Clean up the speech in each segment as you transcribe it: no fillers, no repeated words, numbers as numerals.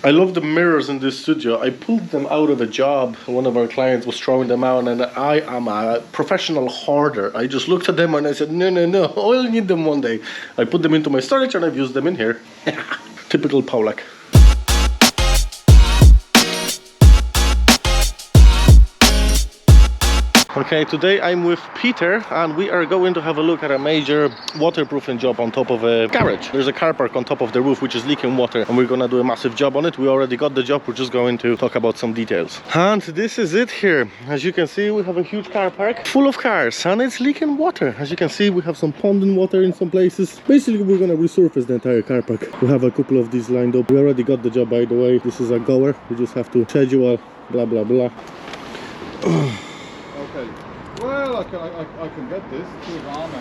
I love the mirrors in this studio. I pulled them out of a job. One of our clients was throwing them out, and I am a professional hoarder. I just looked at them and I said, no, I'll need them one day. I put them into my storage and I've used them in here. Typical Polak. Okay, today I'm with Peter and we are going to have a look at a major waterproofing job on top of a garage. There's a car park on top of the roof which is leaking water and we're gonna do a massive job on it. We already got the job, we're just going to talk about some details. And this is it here. As you can see, we have a huge car park full of cars and it's leaking water. As you can see, we have some ponding water in some places. Basically, we're gonna resurface the entire car park. We have a couple of these lined up. We already got the job, by the way. This is a goer. We just have to schedule, blah, blah, blah. Okay. Well, I can get this to Rama.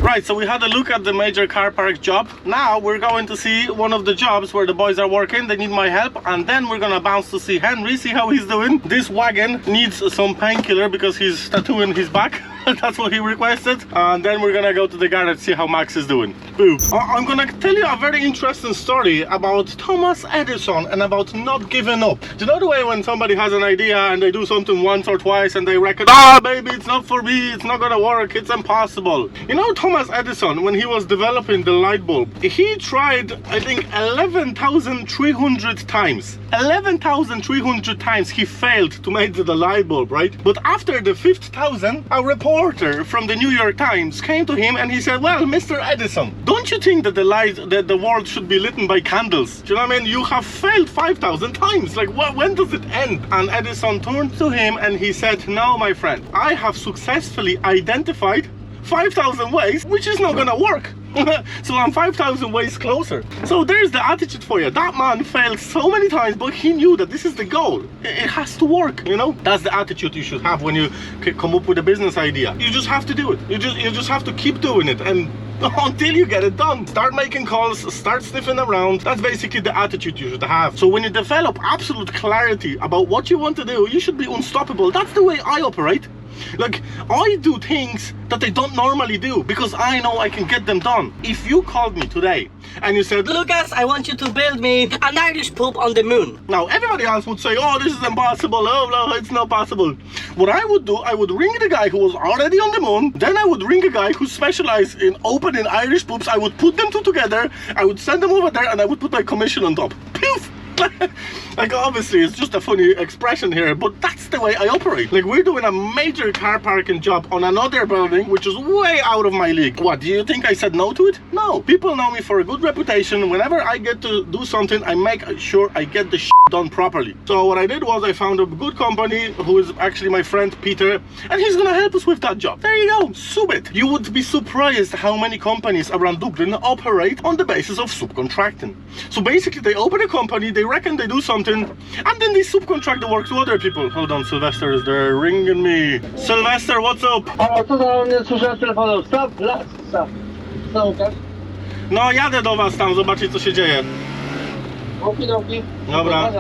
Right, so we had a look at the major car park job. Now we're going to see one of the jobs where the boys are working. They need my help, and then we're gonna bounce to see Henry, see how he's doing. This wagon needs some painkiller because he's tattooing his back. That's what he requested. And then we're gonna go to the garage, see how Max is doing. Boom. I'm gonna tell you a very interesting story about Thomas Edison and about not giving up. Do you know the way when somebody has an idea and they do something once or twice and they reckon, baby, it's not for me, it's not gonna work, it's impossible. You know, Thomas Edison, when he was developing the light bulb, he tried, I think, 11,300 times. 11,300 times he failed to make the light bulb, right? But after the 5th,000, a reporter from the New York Times came to him and he said, well, Mr. Edison, don't you think that the world should be lit by candles? Do you know what I mean? You have failed 5,000 times. Like, when does it end? And Edison turned to him and he said, no, my friend, I have successfully identified 5,000 ways which is not gonna work. So I'm 5,000 ways closer. So there's the attitude for you. That man failed so many times, but he knew that this is the goal. It has to work, you know? That's the attitude you should have when you come up with a business idea. You just have to do it. You just have to keep doing it and until you get it done. Start making calls, start sniffing around. That's basically the attitude you should have. So when you develop absolute clarity about what you want to do, you should be unstoppable. That's the way I operate. Like, I do things that I don't normally do because I know I can get them done. If you called me today and you said, Lucas, I want you to build me an Irish pub on the moon. Now, everybody else would say, oh, this is impossible. Oh, no, it's not possible. What I would do, I would ring the guy who was already on the moon. Then I would ring a guy who specialized in opening Irish pubs. I would put them two together. I would send them over there and I would put my commission on top. Poof! Like, obviously it's just a funny expression here, but that's the way I operate. Like, we're doing a major car parking job on another building which is way out of my league. What, do you think I said no to it? No. People know me for a good reputation. Whenever I get to do something, I make sure I get the shit done properly. So what I did was I found a good company who is actually my friend Peter, and he's gonna help us with that job. There you go, subit. You would be surprised how many companies around Dublin operate on the basis of subcontracting. So basically they open a company, they reckon they do something, and then they subcontract the work to other people. Hold on, Sylvester is there ringing me. Sylvester, what's up? No, jadę do was tam, zobaczyć co się dzieje. Dobra.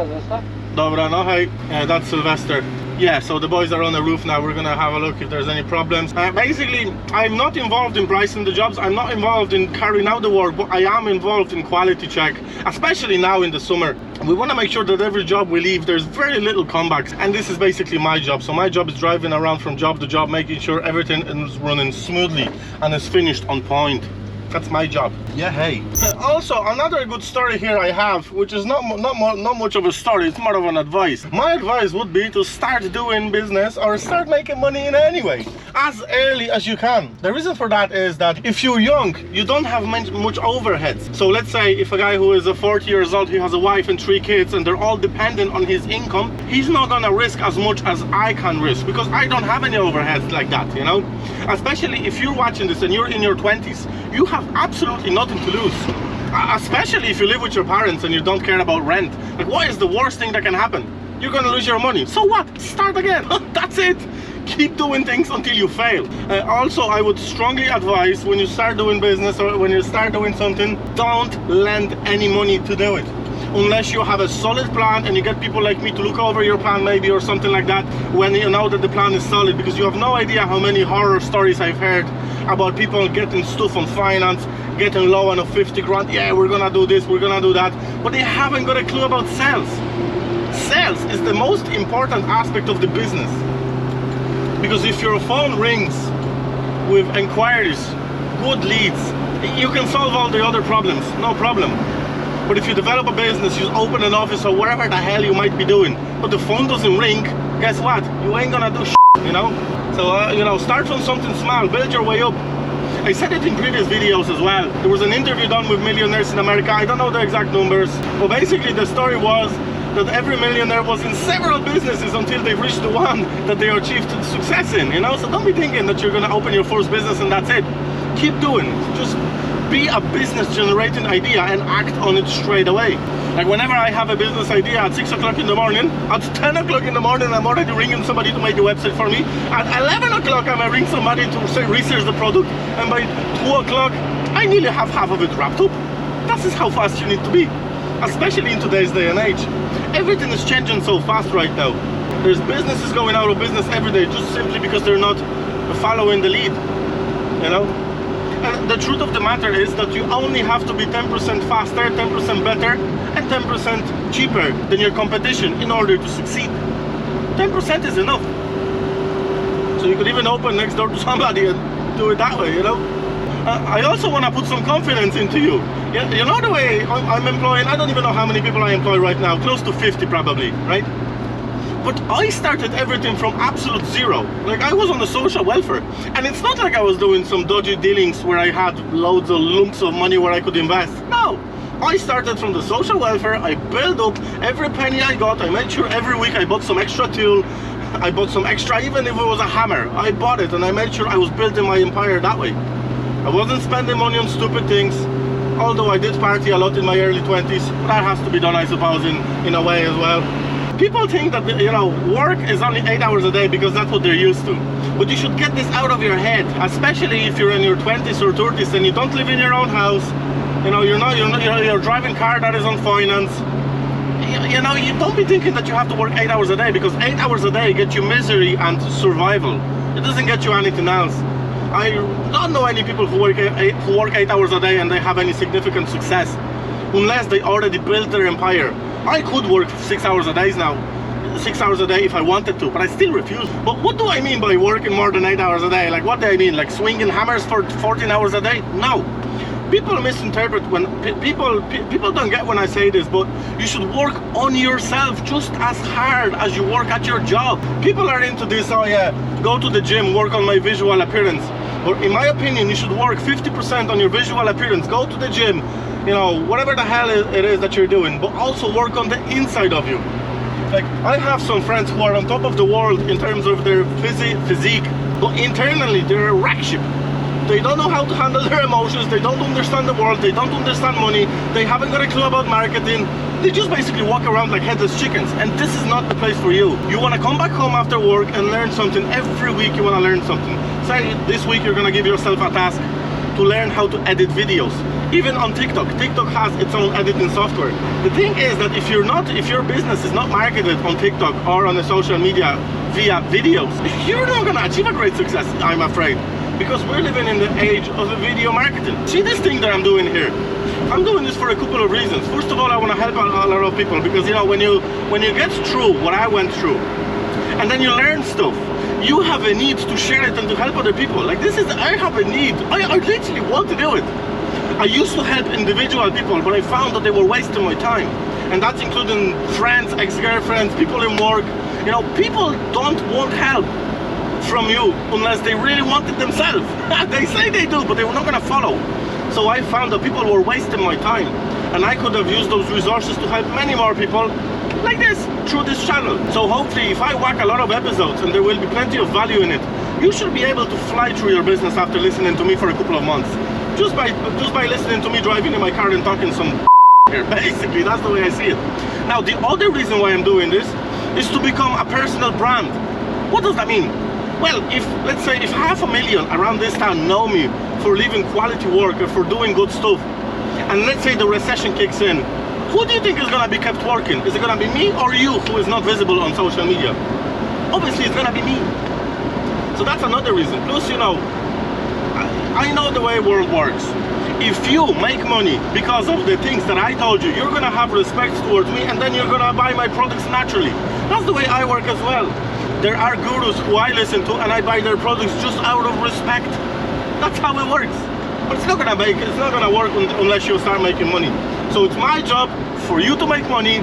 Dobra, no hey. Yeah, that's Sylvester. Yeah, so the boys are on the roof now. We're gonna have a look if there's any problems. Basically, I'm not involved in pricing the jobs. I'm not involved in carrying out the work, but I am involved in quality check, especially now in the summer. We want to make sure that every job we leave, there's very little comebacks, and this is basically my job. So my job is driving around from job to job, making sure everything is running smoothly and is finished on point. That's my job. Yeah, hey. Also, another good story here I have, which is not much of a story, it's more of an advice. My advice would be to start doing business or start making money in any way, as early as you can. The reason for that is that if you're young, you don't have much overheads. So let's say if a guy who is 40 years old, he has a wife and 3 kids and they're all dependent on his income, he's not gonna risk as much as I can risk because I don't have any overheads like that, you know? Especially if you're watching this and you're in your 20s, you have absolutely nothing to lose. Especially if you live with your parents and you don't care about rent. Like, what is the worst thing that can happen? You're gonna lose your money. So what? Start again. That's it. Keep doing things until you fail. Also, I would strongly advise when you start doing business or when you start doing something, don't lend any money to do it. Unless you have a solid plan and you get people like me to look over your plan maybe or something like that when you know that the plan is solid, because you have no idea how many horror stories I've heard about people getting stuff on finance, getting loan of 50 grand. Yeah, we're gonna do this, we're gonna do that, but they haven't got a clue about sales. Sales is the most important aspect of the business, because if your phone rings with inquiries, good leads, you can solve all the other problems, no problem. But if you develop a business, you open an office or whatever the hell you might be doing, but the phone doesn't ring, guess what? You ain't gonna do shit, you know? So, you know, start from something small, build your way up. I said it in previous videos as well. There was an interview done with millionaires in America. I don't know the exact numbers, but basically the story was that every millionaire was in several businesses until they reached the one that they achieved success in, you know? So don't be thinking that you're gonna open your first business and that's it. Keep doing it. Just be a business generating idea and act on it straight away. Like whenever I have a business idea at 6 o'clock in the morning, at 10 o'clock in the morning I'm already ringing somebody to make the website for me. At 11 o'clock I might ring somebody to research the product, and by 2 o'clock I nearly have half of it wrapped up. That is how fast you need to be, especially in today's day and age. Everything is changing so fast right now. There's businesses going out of business every day just simply because they're not following the lead, you know? And the truth of the matter is that you only have to be 10% faster, 10% better, and 10% cheaper than your competition in order to succeed. 10% is enough. So you could even open next door to somebody and do it that way, you know? I also want to put some confidence into you. You know the way I'm employing, I don't even know how many people I employ right now, close to 50 probably, right? But I started everything from absolute zero. Like I was on the social welfare, and it's not like I was doing some dodgy dealings where I had loads of lumps of money where I could invest. No, I started from the social welfare. I built up every penny I got. I made sure every week I bought some extra tool. I bought some extra, even if it was a hammer, I bought it, and I made sure I was building my empire that way. I wasn't spending money on stupid things, although I did party a lot in my early 20s. That has to be done, I suppose, in a way as well. People think that, you know, work is only 8 hours a day because that's what they're used to. But you should get this out of your head, especially if you're in your 20s or 30s and you don't live in your own house. You know, you're driving a car that is on finance. You know, you don't be thinking that you have to work 8 hours a day, because 8 hours a day gets you misery and survival. It doesn't get you anything else. I don't know any people who work 8 hours a day and they have any significant success, unless they already built their empire. I could work 6 hours a day now, 6 hours a day if I wanted to, but I still refuse. But what do I mean by working more than 8 hours a day? Like, what do I mean? Like swinging hammers for 14 hours a day? No. People misinterpret when people don't get when I say this, but you should work on yourself just as hard as you work at your job. People are into this, oh yeah, go to the gym, work on my visual appearance. But in my opinion, you should work 50% on your visual appearance. Go to the gym, you know, whatever the hell it is that you're doing, but also work on the inside of you. Like, I have some friends who are on top of the world in terms of their physique, but internally they're a wreck ship. They don't know how to handle their emotions, they don't understand the world, they don't understand money, they haven't got a clue about marketing. They just basically walk around like headless chickens, and this is not the place for you. You want to come back home after work and learn something. Every week you want to learn something. Say this week you're going to give yourself a task to learn how to edit videos. Even on TikTok. TikTok has its own editing software. The thing is that if your business is not marketed on TikTok or on the social media via videos, you're not going to achieve a great success, I'm afraid. Because we're living in the age of the video marketing. See this thing that I'm doing here? I'm doing this for a couple of reasons. First of all, I want to help a lot of people, because you know, when you get through what I went through, and then you learn stuff, you have a need to share it and to help other people. Like this is, I have a need. I literally want to do it. I used to help individual people, but I found that they were wasting my time. And that's including friends, ex-girlfriends, people in work. You know, people don't want help from you unless they really want it themselves. They say they do, but they were not going to follow. So I found that people were wasting my time, and I could have used those resources to help many more people like this through this channel. So hopefully, if I whack a lot of episodes, and there will be plenty of value in it, you should be able to fly through your business after listening to me for a couple of months. Just by listening to me driving in my car and talking some here. Basically, that's the way I see it. Now, the other reason why I'm doing this is to become a personal brand. What does that mean? Well, let's say if 500,000 around this town know me for leaving quality work or for doing good stuff, and let's say the recession kicks in, who do you think is going to be kept working? Is it going to be me or you, who is not visible on social media? Obviously, it's going to be me. So that's another reason. Plus, you know, I know the way world works. If you make money because of the things that I told you, you're gonna have respect towards me, and then you're gonna buy my products naturally. That's the way I work as well. There are gurus who I listen to and I buy their products just out of respect. That's how it works. But it's not gonna work unless you start making money. So it's my job for you to make money,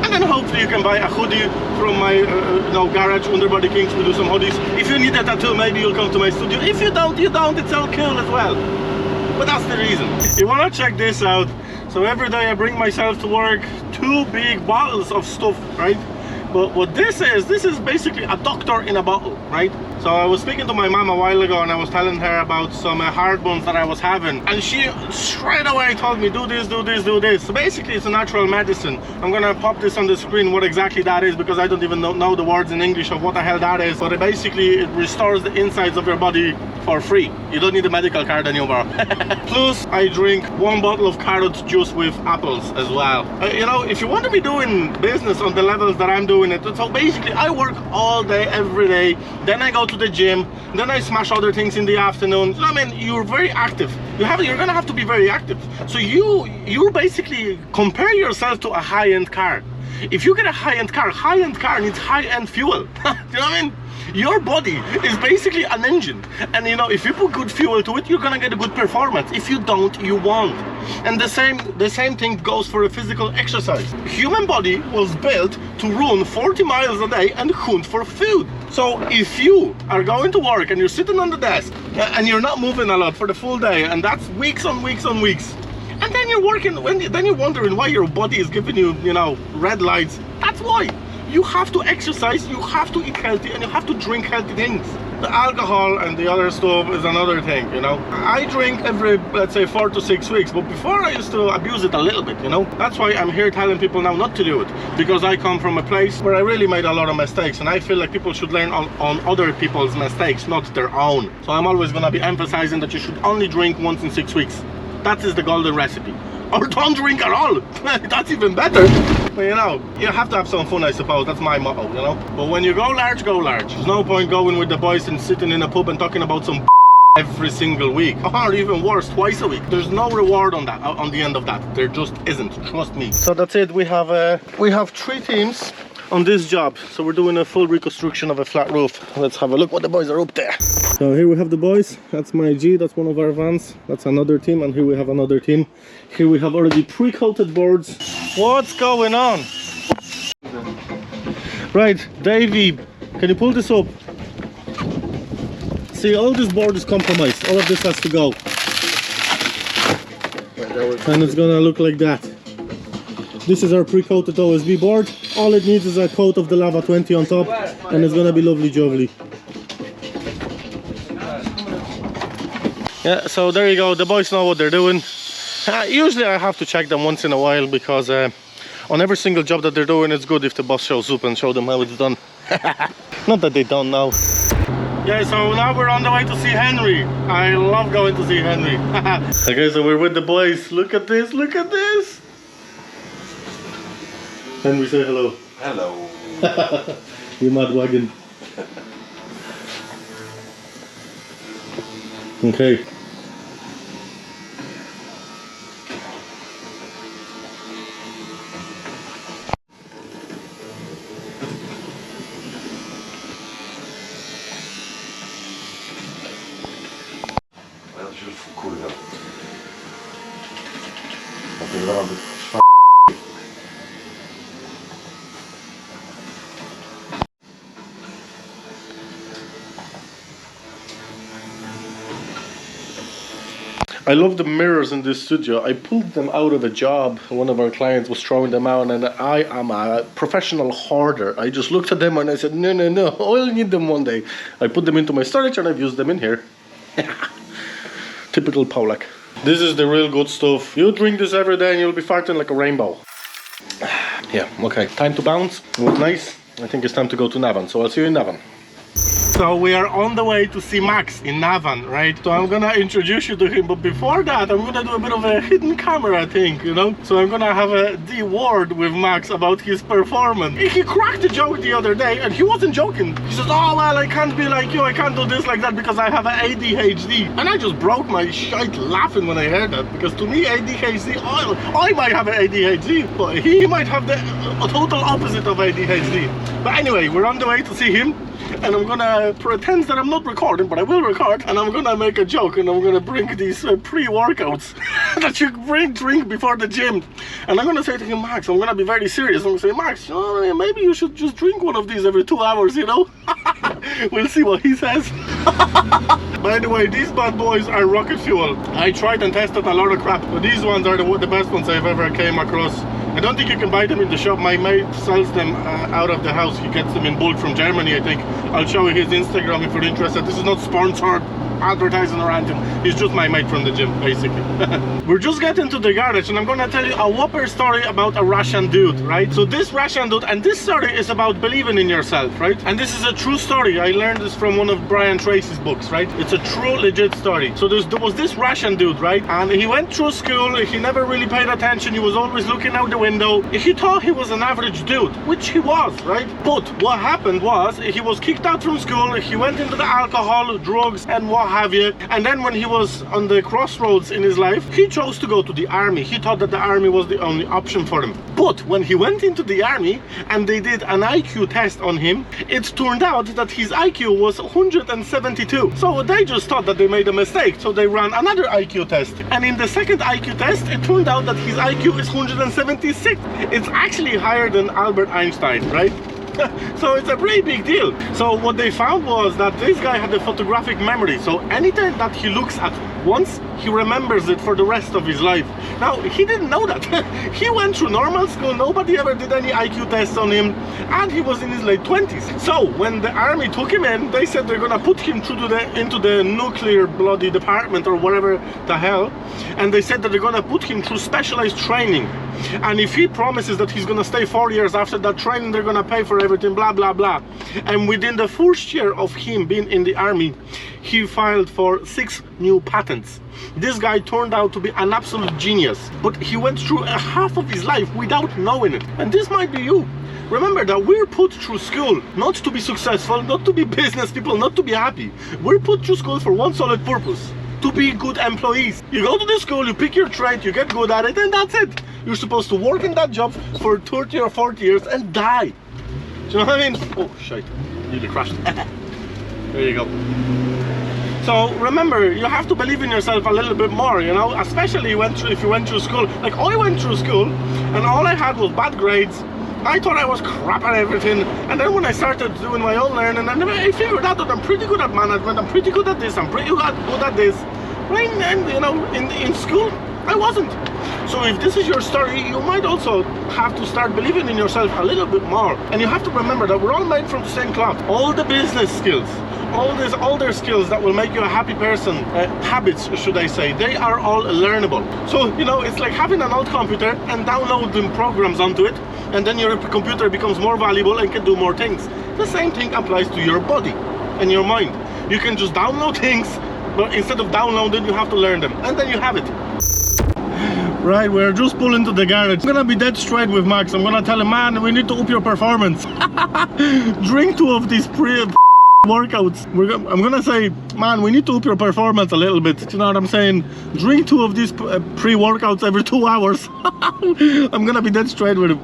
and then hopefully you can buy a hoodie from my garage, Underbody Kings. We do some hoodies. If you need a tattoo, maybe you'll come to my studio. If you don't, you don't. It's all cool as well. But that's the reason. You wanna check this out? So every day I bring myself to work 2 big bottles of stuff, right? But what this is basically a doctor in a bottle, right? So I was speaking to my mom a while ago and I was telling her about some heartburns that I was having, and she straight away told me, do this, do this, do this. So basically it's a natural medicine. I'm gonna pop this on the screen what exactly that is, because I don't even know the words in English of what the hell that is. But it restores the insides of your body for free. You don't need a medical card anymore. Plus I drink 1 bottle of carrot juice with apples as well. You know, if you want to be doing business on the levels that I'm doing it, so basically I work all day every day, then I go to the gym, then I smash other things in the afternoon. You know what I mean? You're very active. You're gonna have to be very active. So you basically compare yourself to a high-end car. If you get a high-end car needs high-end fuel. You know what I mean? Your body is basically an engine, and you know, if you put good fuel to it, you're gonna get a good performance. If you don't, you won't. And the same thing goes for a physical exercise. Human body was built to run 40 miles a day and hunt for food. So if you are going to work and you're sitting on the desk and you're not moving a lot for the full day, and that's weeks on weeks on weeks, and then you're working, then you're wondering why your body is giving you, you know, red lights. That's why. You have to exercise, you have to eat healthy, and you have to drink healthy things. The alcohol and the other stuff is another thing, you know. I drink every, let's say, 4 to 6 weeks, but before I used to abuse it a little bit, you know. That's why I'm here telling people now not to do it, because I come from a place where I really made a lot of mistakes, and I feel like people should learn on other people's mistakes, not their own. So I'm always gonna be emphasizing that you should only drink once in 6 weeks. That is the golden recipe. Or don't drink at all. That's even better. But you know, you have to have some fun, I suppose. That's my motto, you know. But when you go large, go large. There's no point going with the boys and sitting in a pub and talking about some every single week, or even worse, twice a week. There's no reward on that, on the end of that. There just isn't, trust me. So that's it. We have 3 teams on this job. So we're doing a full reconstruction of a flat roof. Let's have a look what the boys are up there. So here we have the boys. That's my G, that's one of our vans. That's another team, and here we have another team. Here we have already pre-coated boards. What's going on? Right, Davey, can you pull this up? See, all this board is compromised. All of this has to go. And it's gonna look like that. This is our pre-coated OSB board. All it needs is a coat of the Lava 20 on top, and it's gonna be lovely jubbly. Yeah, so there you go. The boys know what they're doing. Usually I have to check them once in a while, because on every single job that they're doing, it's good if the boss shows up and show them how it's done. Not that they don't know. Yeah, so now we're on the way to see Henry. I love going to see Henry. Okay, so we're with the boys. Look at this, look at this. Henry, say hello. Hello. You mad wagon. Okay. Ja, dat is voor cool. Dat is wel een I love the mirrors in this studio. I pulled them out of a job. One of our clients was throwing them out, and I am a professional hoarder. I just looked at them and I said, no, no, no, I'll need them one day. I put them into my storage and I've used them in here. Typical Polak. This is the real good stuff. You drink this every day and you'll be farting like a rainbow. Yeah, okay. Time to bounce. It was nice. I think it's time to go to Navan. So I'll see you in Navan. So we are on the way to see Max in Navan, right? So I'm gonna introduce you to him, but before that I'm gonna do a bit of a hidden camera thing, you know? So I'm gonna have a word with Max about his performance. He cracked a joke the other day and he wasn't joking. He says, oh well, I can't be like you, I can't do this like that because I have an ADHD. And I just broke my shite laughing when I heard that, because to me ADHD, I might have an ADHD, but he might have the total opposite of ADHD. But anyway, we're on the way to see him. And I'm gonna pretend that I'm not recording, but I will record, and I'm gonna make a joke, and I'm gonna bring these pre-workouts that you drink before the gym. And I'm gonna say to him, Max, I'm gonna be very serious. I'm gonna say, Max, you know, maybe you should just drink one of these every 2 hours, you know? We'll see what he says. By the way, these bad boys are rocket fuel. I tried and tested a lot of crap, but these ones are the best ones I've ever came across. I don't think you can buy them in the shop. My mate sells them out of the house. He gets them in bulk from Germany, I think. I'll show you his Instagram if you're interested. This is not sponsored advertising or anything. He's just my mate from the gym, basically. We're just getting to the garage and I'm gonna tell you a whopper story about a Russian dude, right? So this Russian dude, and this story is about believing in yourself, right? And this is a true story. I learned this from one of Brian Tracy's books, right? It's a true, legit story. So there was this Russian dude, right? And he went through school, he never really paid attention, he was always looking out the window. He thought he was an average dude, which he was, right? But what happened was, he was kicked out from school, he went into the alcohol, drugs, and what have you. And then when he was on the crossroads in his life, he chose to go to the army. He thought that the army was the only option for him. But when he went into the army and they did an IQ test on him, it turned out that his IQ was 172. So they just thought that they made a mistake. So they ran another IQ test. And in the second IQ test, it turned out that his IQ is 176. It's actually higher than Albert Einstein, right? So it's a pretty big deal. So what they found was that this guy had a photographic memory. So anything that he looks at once, he remembers it for the rest of his life. Now, he didn't know that. He went through normal school, nobody ever did any IQ tests on him, and he was in his late 20s. So when the army took him in, they said they're gonna put him into the nuclear bloody department or whatever the hell, and they said that they're gonna put him through specialized training. And if he promises that he's gonna stay 4 years after that training, they're gonna pay for everything, blah blah blah. And within the first year of him being in the army, he filed for 6 new patents. This guy turned out to be an absolute genius, but he went through a half of his life without knowing it. And this might be you. Remember that we're put through school not to be successful, not to be business people, not to be happy. We're put through school for one solid purpose: to be good employees. You go to the school, you pick your trade, you get good at it, and that's it. You're supposed to work in that job for 30 or 40 years and die. Do you know what I mean? Oh shit, nearly crashed. There you go. So remember, you have to believe in yourself a little bit more, you know, especially if you went through school. Like, I went through school and all I had was bad grades. I thought I was crap at everything, and then when I started doing my own learning, and I figured out that I'm pretty good at management, I'm pretty good at this, I'm pretty good at this. Right, and you know, in school, I wasn't. So if this is your story, you might also have to start believing in yourself a little bit more. And you have to remember that we're all made from the same cloth. All the business skills, all their skills that will make you a happy person, habits should I say, they are all learnable. So, you know, it's like having an old computer and downloading programs onto it, and then your computer becomes more valuable and can do more things. The same thing applies to your body and your mind. You can just download things, but instead of downloading, you have to learn them, and then you have it. Right, we're just pulling to the garage. I'm gonna be dead straight with Max. I'm gonna tell him, man, we need to up your performance. Drink 2 of these workouts. I'm gonna say, man, we need to up your performance a little bit. Do you know what I'm saying? Drink 2 of these pre-workouts every 2 hours. I'm gonna be dead straight with him.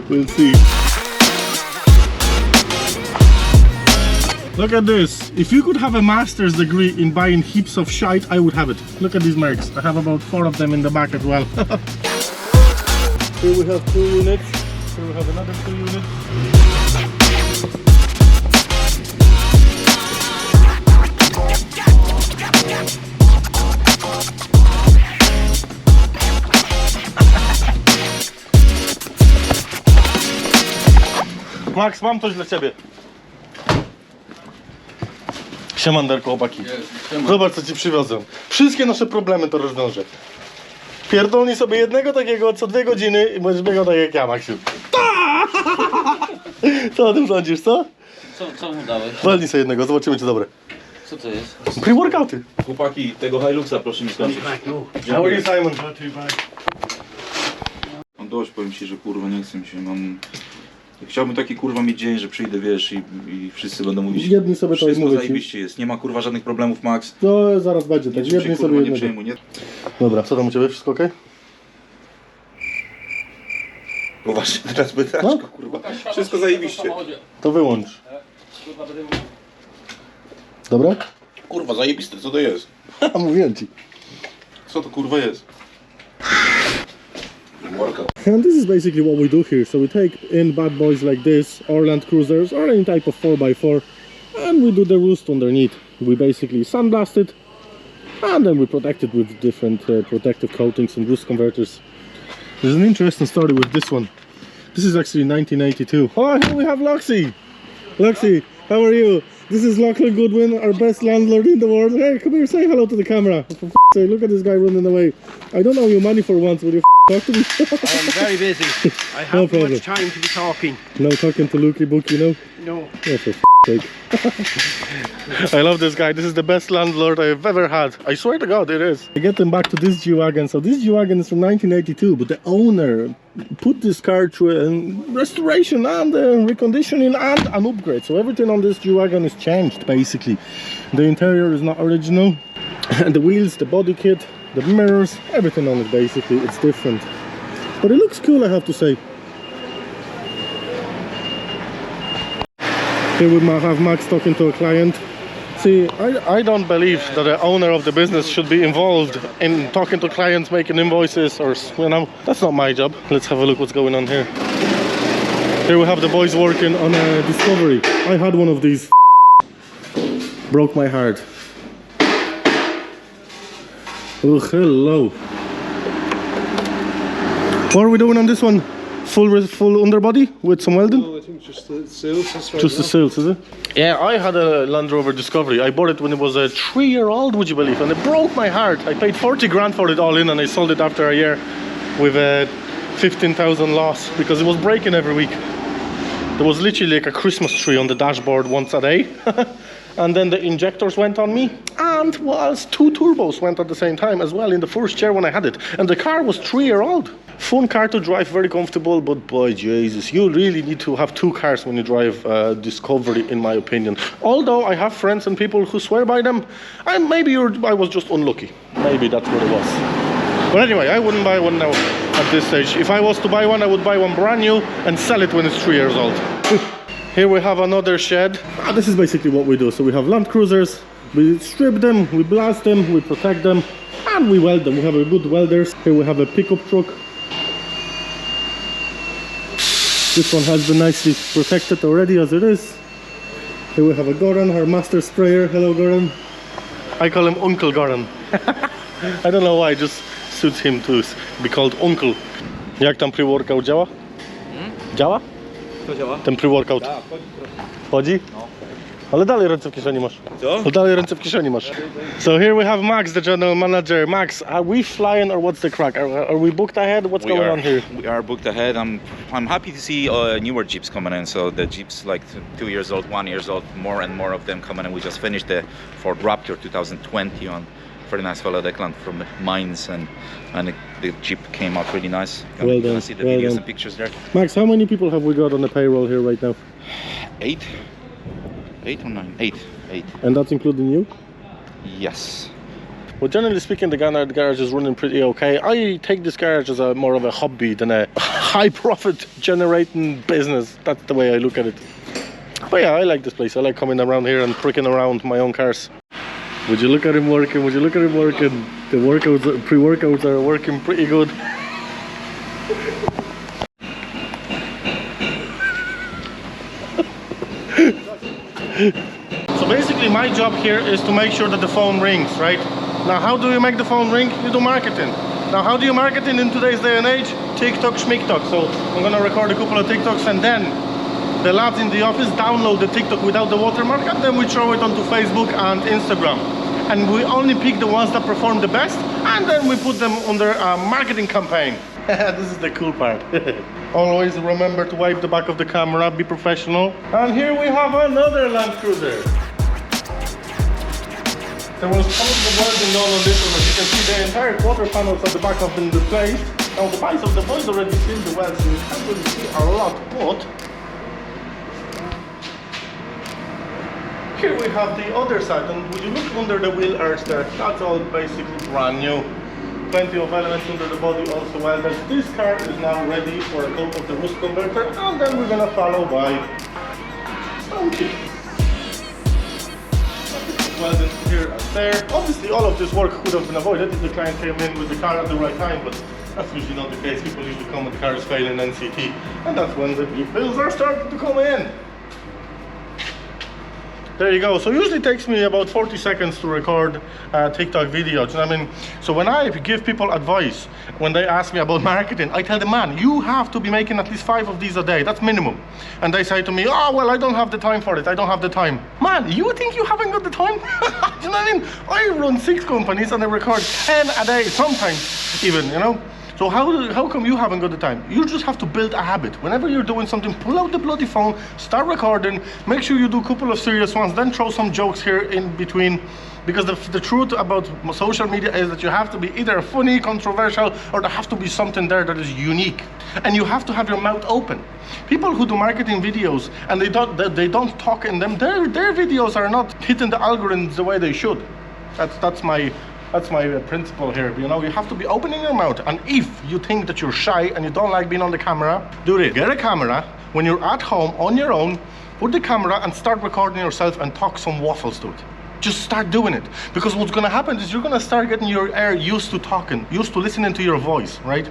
We'll see. Look at this. If you could have a master's degree in buying heaps of shite, I would have it. Look at these marks. I have about 4 of them in the back as well. Here we have 2 units. Here we have another 2 units. Max, mam coś dla ciebie. Siemanderko, chłopaki. Zobacz, co ci przywiozłem. Wszystkie nasze problemy to rozwiążę. Pierdolnij sobie jednego takiego co 2 godziny i będziesz biegał tak jak ja, Maksiu. Co o tym sądzisz, co? Co mu dałeś? Walnij sobie jednego, zobaczymy czy dobre. Co to jest? Pre-workouty. Chłopaki, tego Hiluxa proszę mi skończyć. How are you, Simon? Mam dość, powiem ci, że kurwa nie chcę mi się, Chciałbym taki kurwa mieć dzień, że przyjdę, wiesz, i wszyscy będą mówić. Jedni sobie to wszystko mówię ci. zajebiście jest, nie ma kurwa żadnych problemów, Max. No zaraz będzie, tak Niczym się, jedni kurwa, sobie nie jednego. przejmuj, nie? Dobra, co tam u ciebie? Wszystko okej? Poważnie, teraz bytaczko, No. kurwa. Wszystko zajebiście. To wyłącz. Dobra? Kurwa, zajebiste, co to jest? A mówiłem ci. Co to kurwa jest? And this is basically what we do here. So we take in bad boys like this, or Land Cruisers, or any type of 4x4, and we do the roost underneath. We basically sandblast it, and then we protect it with different protective coatings and roost converters. There's an interesting story with this one. This is actually 1982. Oh, here we have Loxy. Loxy, how are you? This is Lachlan Goodwin, our best landlord in the world. Hey, come here, say hello to the camera. For f***'s sake, look at this guy running away. I don't owe you money for once, will you talk to me? I am very busy. I haven't problem. much time to be talking. No talking to Lukey Book, you know? No. Oh, for f***'s sake. I love this guy. This is the best landlord I've ever had. I swear to God, it is. I get them back to this G-Wagon. So this G-Wagon is from 1982, but the owner put this car through a restoration and reconditioning and an upgrade. So everything on this G-Wagon is changed, basically. The interior is not original. And the wheels, the body kit, the mirrors, everything on it, basically, it's different. But it looks cool, I have to say. Here we might have Max talking to a client. See, I don't believe that the owner of the business should be involved in talking to clients, making invoices, or, you know, that's not my job. Let's have a look what's going on here. Here we have the boys working on a Discovery. I had one of these. Broke my heart. Oh, hello. What are we doing on this one? Full underbody with some welding? I think just the seals. Just the seals, is it? Yeah, I had a Land Rover Discovery. I bought it when it was a 3-year-old, would you believe? And it broke my heart. I paid 40 grand for it all in, and I sold it after a year with a 15,000 loss because it was breaking every week. There was literally like a Christmas tree on the dashboard once a day. And then the injectors went on me, and was 2 turbos went at the same time as well in the first year when I had it. And the car was 3-year-old. Fun car to drive, very comfortable, but boy, Jesus, you really need to have 2 cars when you drive Discovery, in my opinion. Although I have friends and people who swear by them, and maybe I was just unlucky. Maybe that's what it was. But anyway, I wouldn't buy one now at this stage. If I was to buy one, I would buy one brand new and sell it when it's 3 years old. Here we have another shed. This is basically what we do. So we have Land Cruisers, we strip them, we blast them, we protect them, and we weld them. We have a good welders. Here we have a pickup truck. This one has been nicely protected already as it is. Here we have a Goran, our master sprayer. Hello, Goran. I call him Uncle Goran. I don't know why, just suits him to be called Uncle. Jak tam pre-workout działa? Działa? To działa? Ten pre-workout. Chodzi? No. Ale dalej ręce w kieszeni masz. Co? Ale dalej ręce w kieszeni masz. So here we have Max, the general manager. Max, are we flying or what's the crack? Are we booked ahead? What's going on here? We are booked ahead. I'm happy to see newer Jeeps coming in. So the Jeeps like 2 years old, 1 year old, more and more of them coming in. We just finished the Ford Raptor 2020 on very nice fellow Declan from Mainz, and the Jeep came out really nice. Well You done, can see the well videos done. and pictures there. Max, how many people have we got on the payroll here right now? 8 or 9? 8. And that's including you? Yes. Well, generally speaking, the garage is running pretty okay. I take this garage as more of a hobby than a high profit generating business. That's the way I look at it. But yeah, I like this place. I like coming around here and pricking around my own cars. Would you look at him working? Would you look at him working? The workouts, pre-workouts are working pretty good. So basically my job here is to make sure that the phone rings, right? Now how do you make the phone ring? You do marketing. Now how do you marketing in today's day and age? TikTok, schmicktok. So I'm gonna record a couple of TikToks, and then the lads in the office download the TikTok without the watermark, and then we throw it onto Facebook and Instagram. And we only pick the ones that perform the best, and then we put them under a marketing campaign. This is the cool part. Always remember to wipe the back of the camera, be professional. And here we have another Land Cruiser. There was some of the welding done on this one. As you can see, the entire quarter panels at the back have been replaced. Now the base of the boys already sealed the welds, so you can't really see a lot, but here we have the other side, and when you look under the wheel arch there, that's all basically brand new. Plenty of elements under the body also welded. This car is now ready for a coat of the rust converter, and then we're gonna follow by stone kit. Welded here and there. Obviously all of this work could have been avoided if the client came in with the car at the right time, but that's usually not the case. People usually come when the car is failing NCT, and that's when the big bills are starting to come in. There you go. So usually it takes me about 40 seconds to record a TikTok video. Do you know what I mean? So when I give people advice, when they ask me about marketing, I tell them, man, you have to be making at least 5 of these a day. That's minimum. And they say to me, oh, well, I don't have the time for it. I don't have the time. Man, you think you haven't got the time? Do you know what I mean? I run 6 companies and I record 10 a day, sometimes even, you know? So how come you haven't got the time? You just have to build a habit. Whenever you're doing something, pull out the bloody phone, start recording, make sure you do a couple of serious ones, then throw some jokes here in between. Because the truth about social media is that you have to be either funny, controversial, or there has to be something there that is unique. And you have to have your mouth open. People who do marketing videos and they don't talk in them, their videos are not hitting the algorithms the way they should. That's my principle here. You know, you have to be opening your mouth, and if you think that you're shy and you don't like being on the camera, do it. Get a camera when you're at home on your own, put the camera and start recording yourself and talk some waffles to it. Just start doing it, because what's going to happen is you're going to start getting your ear used to talking, used to listening to your voice, right?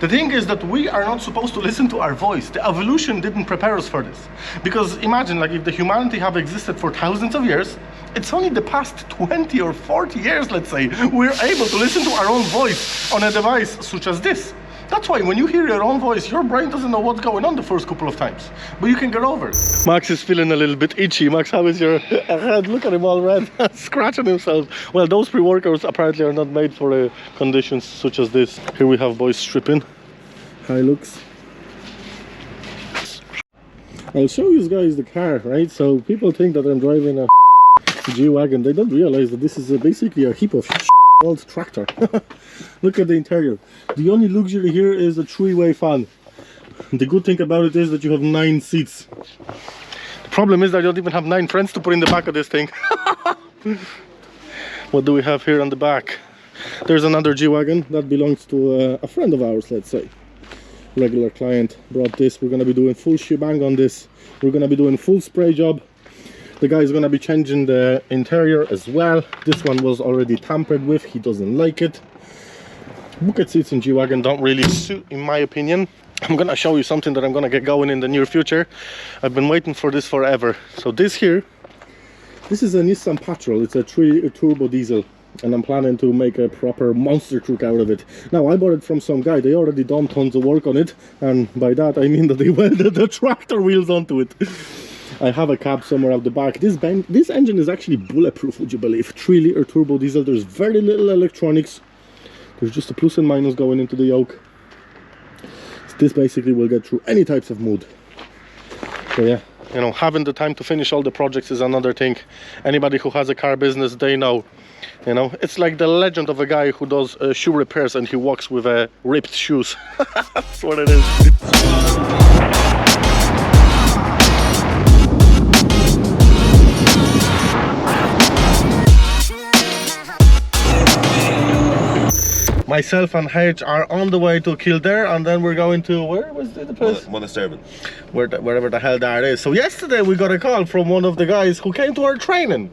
The thing is that we are not supposed to listen to our voice. The evolution didn't prepare us for this, because imagine, like, if the humanity have existed for thousands of years, it's only the past 20 or 40 years, let's say, we're able to listen to our own voice on a device such as this. That's why when you hear your own voice, your brain doesn't know what's going on the first couple of times, but you can get over it. Max is feeling a little bit itchy. Max, how is your head? Look at him all red, scratching himself. Well, those pre-workouts apparently are not made for conditions such as this. Here we have boys stripping. Hilux. I'll show you guys the car, right? So people think that I'm driving a G-Wagon. They don't realize that this is basically a heap of old tractor. Look at the interior. The only luxury here is a 3-way fan. The good thing about it is that you have 9 seats. The problem is that I don't even have 9 friends to put in the back of this thing. What do we have here on the back? There's another G-Wagon that belongs to a friend of ours, let's say. Regular client brought this. We're going to be doing full shebang on this. We're going to be doing full spray job. The guy is going to be changing the interior as well. This one was already tampered with. He doesn't like it. Bucket seats in G-Wagon don't really suit, in my opinion. I'm going to show you something that I'm going to get going in the near future. I've been waiting for this forever. So this here, this is a Nissan Patrol. It's a turbo diesel, and I'm planning to make a proper monster truck out of it. Now, I bought it from some guy. They already done tons of work on it, and by that I mean that they welded the tractor wheels onto it. I have a cab somewhere out the back. This engine is actually bulletproof, would you believe? 3-liter turbo diesel. There's very little electronics. There's just a plus and minus going into the yoke. So this basically will get through any types of mood. So yeah, you know, having the time to finish all the projects is another thing. Anybody who has a car business, they know. You know, it's like the legend of a guy who does shoe repairs and he walks with ripped shoes. That's what it is. Myself and H are on the way to Kildare, and then we're going to, where was the place? Monasterman. Wherever the hell that is. So yesterday we got a call from one of the guys who came to our training.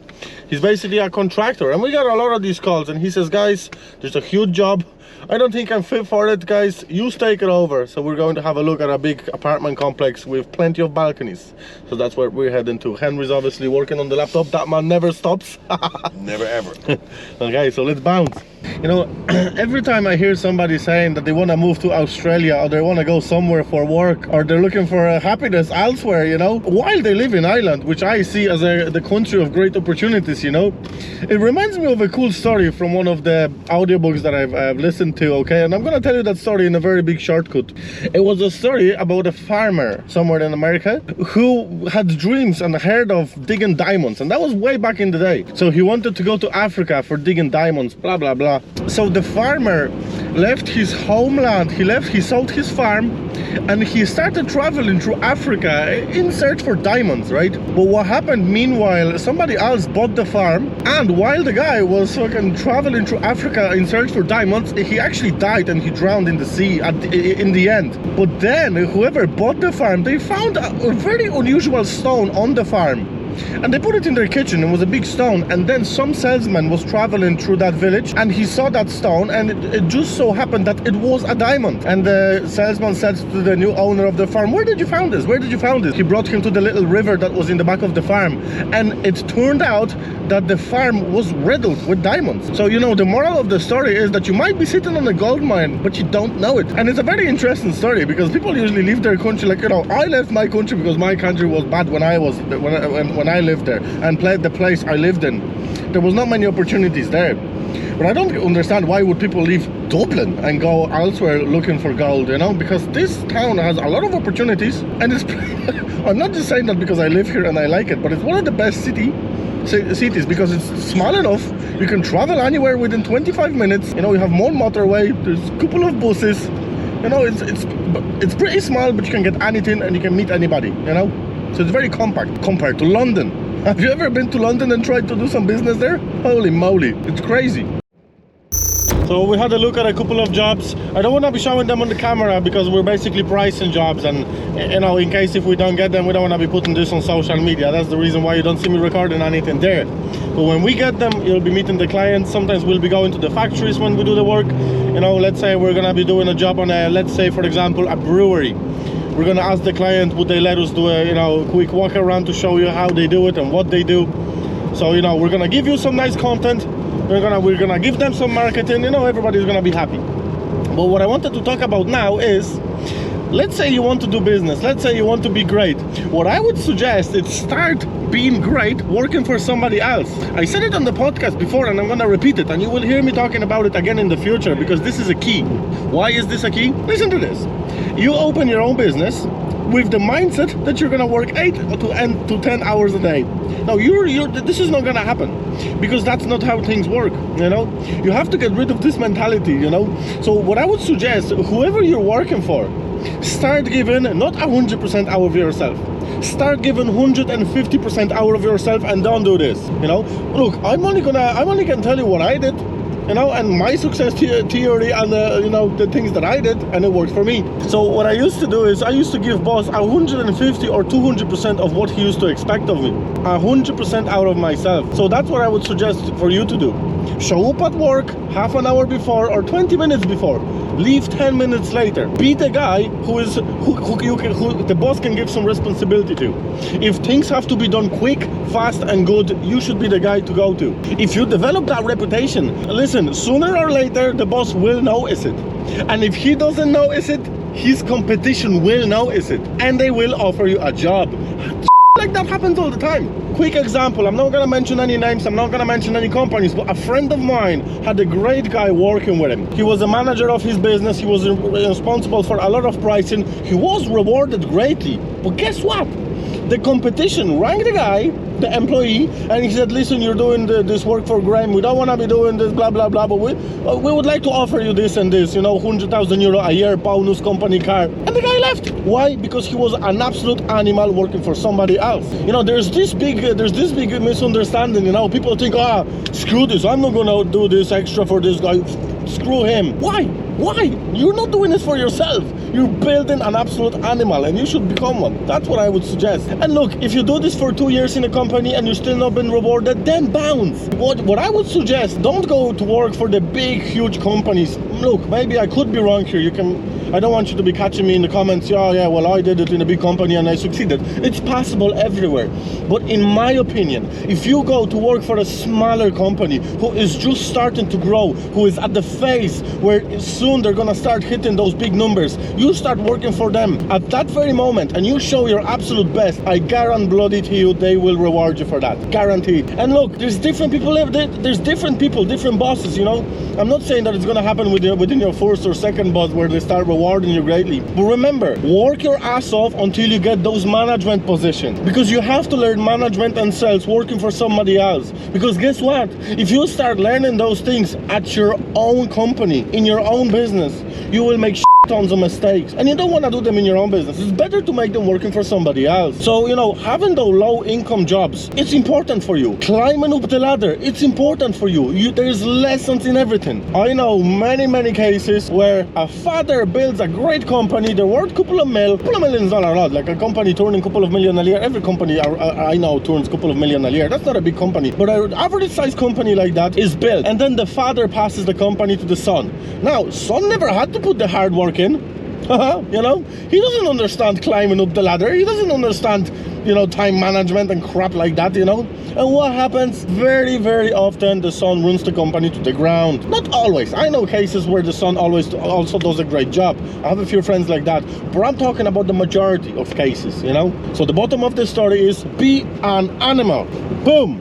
He's basically a contractor, and we got a lot of these calls, and he says, guys, there's a huge job. I don't think I'm fit for it, guys. You take it over. So we're going to have a look at a big apartment complex with plenty of balconies. So that's where we're heading to. Henry's obviously working on the laptop. That man never stops. Never ever. Okay, so let's bounce. You know, every time I hear somebody saying that they want to move to Australia or they want to go somewhere for work or they're looking for happiness elsewhere, you know, while they live in Ireland, which I see as the country of great opportunities, you know, it reminds me of a cool story from one of the audiobooks that I've listened to, okay? And I'm going to tell you that story in a very big shortcut. It was a story about a farmer somewhere in America who had dreams and heard of digging diamonds, and that was way back in the day. So he wanted to go to Africa for digging diamonds, blah blah blah. So the farmer left his homeland, he sold his farm, and he started traveling through Africa in search for diamonds, right? But what happened meanwhile, somebody else bought the farm, and while the guy was fucking traveling through Africa in search for diamonds, he actually died and he drowned in the sea in the end. But then whoever bought the farm, they found a very unusual stone on the farm. And they put it in their kitchen. It was a big stone, and then some salesman was traveling through that village and he saw that stone, and it just so happened that it was a diamond. And the salesman said to the new owner of the farm, "Where did you find this? Where did you find this?" He brought him to the little river that was in the back of the farm, and it turned out that the farm was riddled with diamonds. So, you know, the moral of the story is that you might be sitting on a gold mine, but you don't know it. And it's a very interesting story because people usually leave their country, like, you know, I left my country because my country was bad when I lived there, and the place I lived in, there was not many opportunities there. But I don't understand why would people leave Dublin and go elsewhere looking for gold, you know, because this town has a lot of opportunities, and it's I'm not just saying that because I live here and I like it, but it's one of the best cities because it's small enough, you can travel anywhere within 25 minutes, you know, you have one motorway, there's a couple of buses, you know, it's pretty small, but you can get anything and you can meet anybody, you know. So it's very compact compared to London. Have you ever been to London and tried to do some business there? Holy moly, it's crazy. So we had a look at a couple of jobs. I don't want to be showing them on the camera because we're basically pricing jobs, and, you know, in case if we don't get them, we don't want to be putting this on social media. That's the reason why you don't see me recording anything there. But when we get them, you'll be meeting the clients. Sometimes we'll be going to the factories when we do the work. You know, let's say we're going to be doing a job on let's say, for example, a brewery. We're gonna ask the client, would they let us do a, you know, quick walk around to show you how they do it and what they do. So, you know, we're gonna give you some nice content. We're gonna give them some marketing. You know, everybody's gonna be happy. But what I wanted to talk about now is, let's say you want to do business. Let's say you want to be great. What I would suggest is start being great working for somebody else. I said it on the podcast before, and I'm gonna repeat it, and you will hear me talking about it again in the future because this is a key. Why is this a key? Listen to this. You open your own business with the mindset that you're gonna work 8 to 10 hours a day. Now, this is not gonna happen because that's not how things work, you know? You have to get rid of this mentality, you know? So what I would suggest, whoever you're working for, start giving not 100% out of yourself. Start giving 150% out of yourself, and don't do this, you know? Look, I'm only gonna tell you what I did, you know, and my success theory and you know, the things that I did, and it worked for me. So what I used to do is I used to give boss 150 or 200% of what he used to expect of me, 100% out of myself. So that's what I would suggest for you to do. Show up at work half an hour before or 20 minutes before. Leave 10 minutes later. Be the guy who the boss can give some responsibility to. If things have to be done quick, fast and good, you should be the guy to go to. If you develop that reputation, listen, sooner or later the boss will notice it. And if he doesn't notice it, his competition will notice it, and they will offer you a job. Like that happens all the time. Quick example, I'm not gonna mention any names, I'm not gonna mention any companies, but a friend of mine had a great guy working with him. He was a manager of his business, he was responsible for a lot of pricing, he was rewarded greatly. But guess what? The competition rang the guy, the employee, and he said, listen, you're doing this work for Graham, we don't want to be doing this, blah blah blah, but we would like to offer you this and this, you know, 100,000 euro a year, bonus, company car. And the guy left. Why? Because he was an absolute animal working for somebody else. You know, there's this big misunderstanding, you know, people think, screw this, I'm not gonna do this extra for this guy, screw him. Why? You're not doing this for yourself. You're building an absolute animal, and you should become one. That's what I would suggest. And look, if you do this for 2 years in a company and you're still not been rewarded, then bounce. What I would suggest, don't go to work for the big, huge companies. Look, maybe I could be wrong here. I don't want you to be catching me in the comments, oh yeah, well I did it in a big company and I succeeded. It's possible everywhere. But in my opinion, if you go to work for a smaller company who is just starting to grow, who is at the phase where soon they're gonna start hitting those big numbers, you start working for them at that very moment and you show your absolute best, I guarantee to you they will reward you for that. Guaranteed. And look, there's different people, there's different people, different bosses, you know. I'm not saying that it's gonna happen within your first or second boss where they start rewarding you greatly. But remember, work your ass off until you get those management positions. Because you have to learn management and sales working for somebody else. Because guess what? If you start learning those things at your own company, in your own business, you will make tons of mistakes, and you don't want to do them in your own business. It's better to make them working for somebody else. So, you know, having those low income jobs, it's important for you. Climbing up the ladder, it's important for you. There's lessons in everything. I know many cases where a father builds a great company, they're worth a couple of million is not a lot, like a company turning a couple of million a year. Every company I know turns a couple of million a year. That's not a big company, but an average size company like that is built, and then the father passes the company to the son. Now, son never had to put the hard work in. You know, he doesn't understand climbing up the ladder. He doesn't understand, you know, time management and crap like that, you know. And what happens? Very often the son runs the company to the ground. Not always. I know cases where the son also does a great job. I have a few friends like that, but I'm talking about the majority of cases, you know. So the bottom of the story is be an animal. Boom.